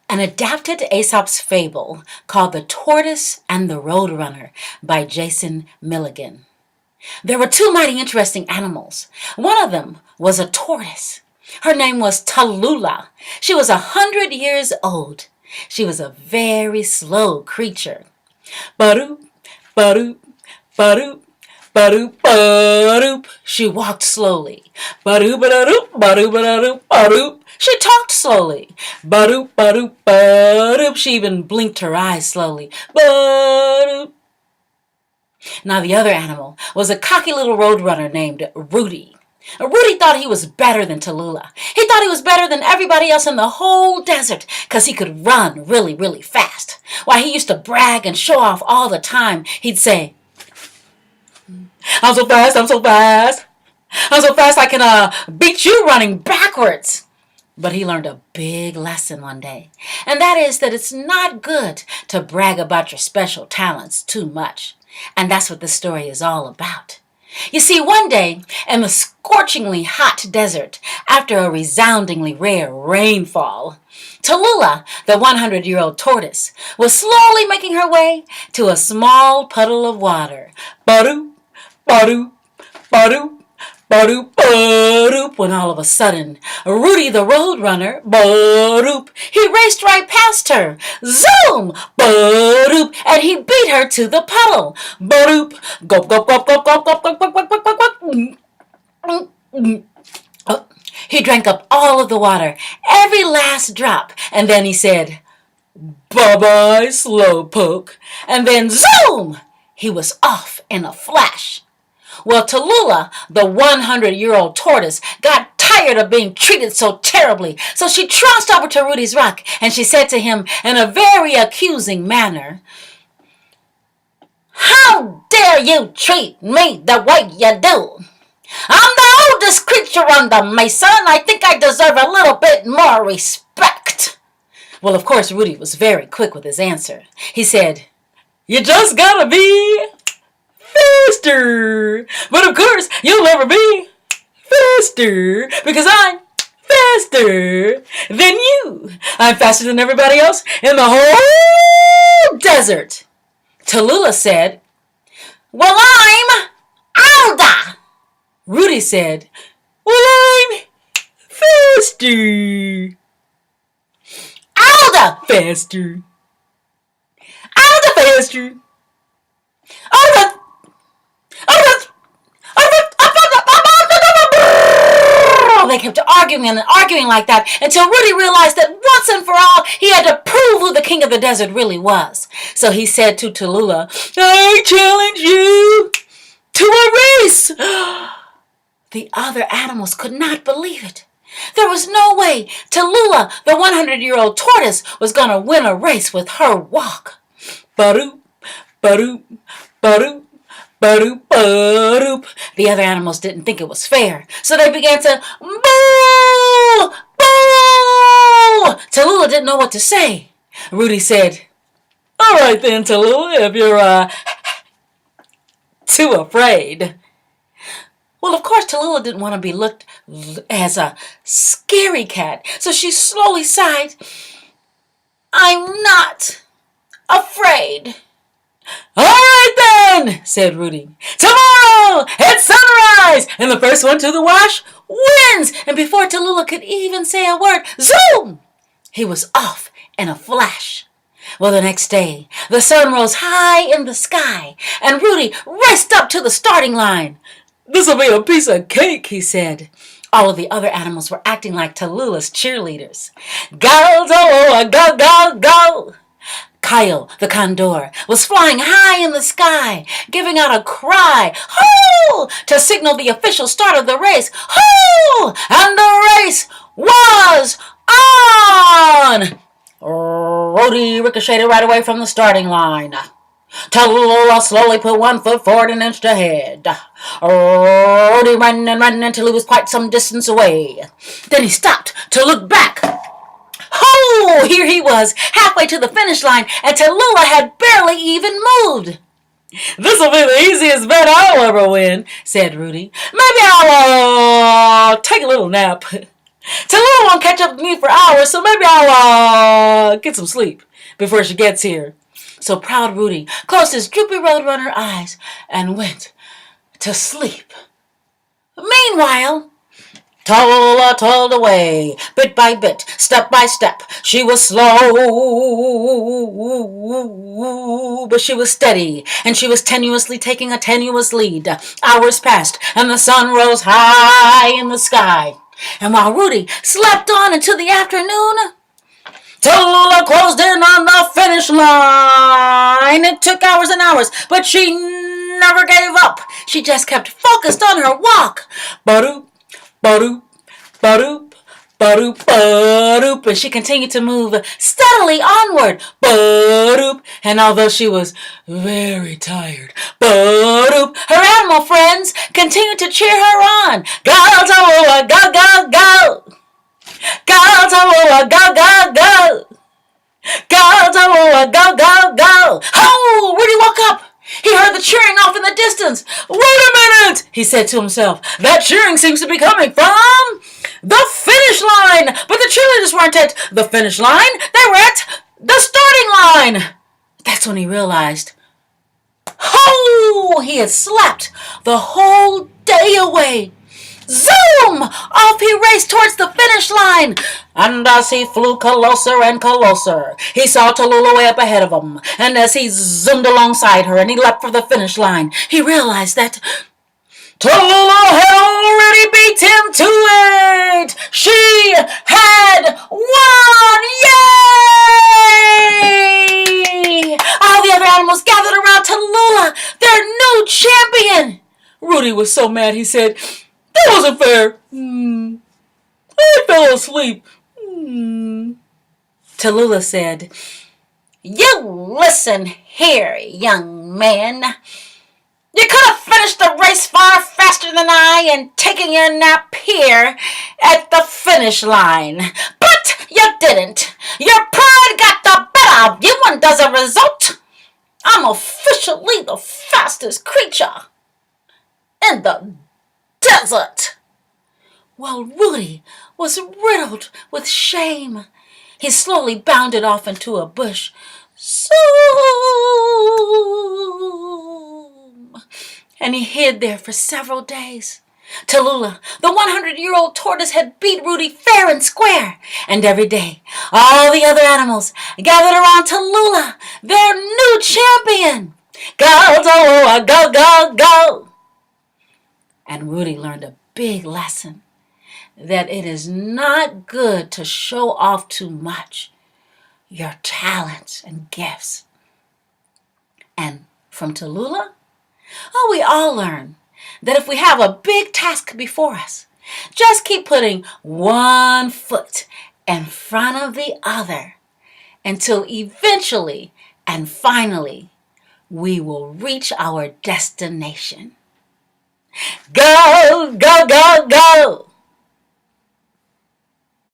An adapted Aesop's Fable called The Tortoise and the Roadrunner by Jason Milligan. There were two mighty interesting animals. One of them was a tortoise. Her name was Tallulah. She was 100 years old. She was a very slow creature. Ba-doop, ba-doop, ba-doop, ba-doop, ba-doop. She walked slowly. Ba-doop, ba-doop, ba-doop, ba-doop, ba-doop. She talked slowly. Ba-doop, ba-doop, ba-doop. She even blinked her eyes slowly. Ba-doop. Now the other animal was a cocky little roadrunner named Rudy. Rudy thought he was better than Tallulah. He thought he was better than everybody else in the whole desert because he could run really, really fast. Why, he used to brag and show off all the time. He'd say, I'm so fast, I'm so fast. I'm so fast I can beat you running backwards. But he learned a big lesson one day, and that is that it's not good to brag about your special talents too much. And that's what this story is all about. You see, one day in the scorchingly hot desert, after a resoundingly rare rainfall, Tallulah, the 100-year-old tortoise, was slowly making her way to a small puddle of water. Ba-doop, ba-doop, ba-doop. Ba-doop, ba-doop, when all of a sudden, Rudy the Roadrunner, ba-doop, he raced right past her. Zoom! Ba-doop, and he beat her to the puddle. Ba-doop, gulp, gulp, gulp, gulp, gulp, gulp, gulp, gulp, gulp, gulp, gulp. He drank up all of the water, every last drop, and then he said, bye-bye, slowpoke. And then, zoom! He was off in a flash. Well, Tallulah, the 100-year-old tortoise, got tired of being treated so terribly, so she trounced over to Rudy's rock, and she said to him in a very accusing manner, how dare you treat me the way you do? I'm the oldest creature on the mesa, and I think I deserve a little bit more respect. Well, of course, Rudy was very quick with his answer. He said, you just gotta be faster. But of course, you'll never be faster because I'm faster than you. I'm faster than everybody else in the whole desert. Tallulah said, well, I'm older. Rudy said, well, I'm faster. Older. Faster. Older. Faster. Older. They kept arguing and arguing like that until Rudy realized that once and for all he had to prove who the king of the desert really was. So he said to Tallulah, I challenge you to a race. The other animals could not believe it. There was no way Tallulah, the 100-year-old tortoise, was going to win a race with her walk. Ba-doop, ba-doop, ba-doop. Ba-doop, ba-doop. The other animals didn't think it was fair, so they began to boo, boo. Tallulah didn't know what to say. Rudy said, all right then, Tallulah, if you're too afraid. Well, of course, Tallulah didn't want to be looked as a scary cat, so she slowly sighed. I'm not afraid. All right then, said Rudy. Tomorrow at sunrise, and the first one to the wash wins. And before Tallulah could even say a word, zoom! He was off in a flash. Well, the next day, the sun rose high in the sky, and Rudy raced up to the starting line. This'll be a piece of cake, he said. All of the other animals were acting like Tallulah's cheerleaders. Go, Tallulah, go, go, go! Kyle, the condor, was flying high in the sky, giving out a cry, hoo, to signal the official start of the race. Hoo! And the race was on! Rudy ricocheted right away from the starting line. Tallulah slowly put one foot forward and inched ahead. Rudy ran and ran until he was quite some distance away. Then he stopped to look back. Oh, here he was, halfway to the finish line, and Tallulah had barely even moved. This'll be the easiest bet I'll ever win, said Rudy. Maybe I'll take a little nap. Tallulah won't catch up with me for hours, so maybe I'll get some sleep before she gets here. So proud Rudy closed his droopy Roadrunner eyes and went to sleep. Meanwhile, Tallulah toiled away, bit by bit, step by step. She was slow, but she was steady, and she was tenuously taking a tenuous lead. Hours passed, and the sun rose high in the sky. And while Rudy slept on into the afternoon, Tallulah closed in on the finish line. It took hours and hours, but she never gave up. She just kept focused on her walk. Ba-doop, ba-doop, ba-doop, ba-doop, ba-doop. And she continued to move steadily onward. Ba-doop. And although she was very tired, ba-doop, her animal friends continued to cheer her on. Go, Tallulah, go, go, go. Go, Tallulah, go, go, go. Go, Tallulah, go, go, go. Oh, Rudy woke up. He heard the cheering off in the distance. Wait a minute, he said to himself. That cheering seems to be coming from the finish line. But the cheerleaders weren't at the finish line. They were at the starting line. That's when he realized, oh, he had slept the whole day away. Zoom! Off he raced towards the finish line. And as he flew closer and closer, he saw Tallulah way up ahead of him. And as he zoomed alongside her and he leapt for the finish line, he realized that Tallulah had already beat him to it. She had won! Yay! All the other animals gathered around Tallulah, their new champion. Rudy was so mad, he said, that wasn't fair. I fell asleep. Tallulah said, you listen here, young man. You could have finished the race far faster than I and taken your nap here at the finish line. But you didn't. Your pride got the better of you, and as a result, I'm officially the fastest creature in the desert. While Rudy was riddled with shame, he slowly bounded off into a bush. Zoom! And he hid there for several days. Tallulah, the 100-year-old tortoise, had beat Rudy fair and square. And every day, all the other animals gathered around Tallulah, their new champion. Go, Tallulah, go, go, go! And Rudy learned a big lesson, that it is not good to show off too much your talents and gifts. And from Tallulah, we all learn that if we have a big task before us, just keep putting one foot in front of the other until eventually and finally we will reach our destination. Go, go, go, go!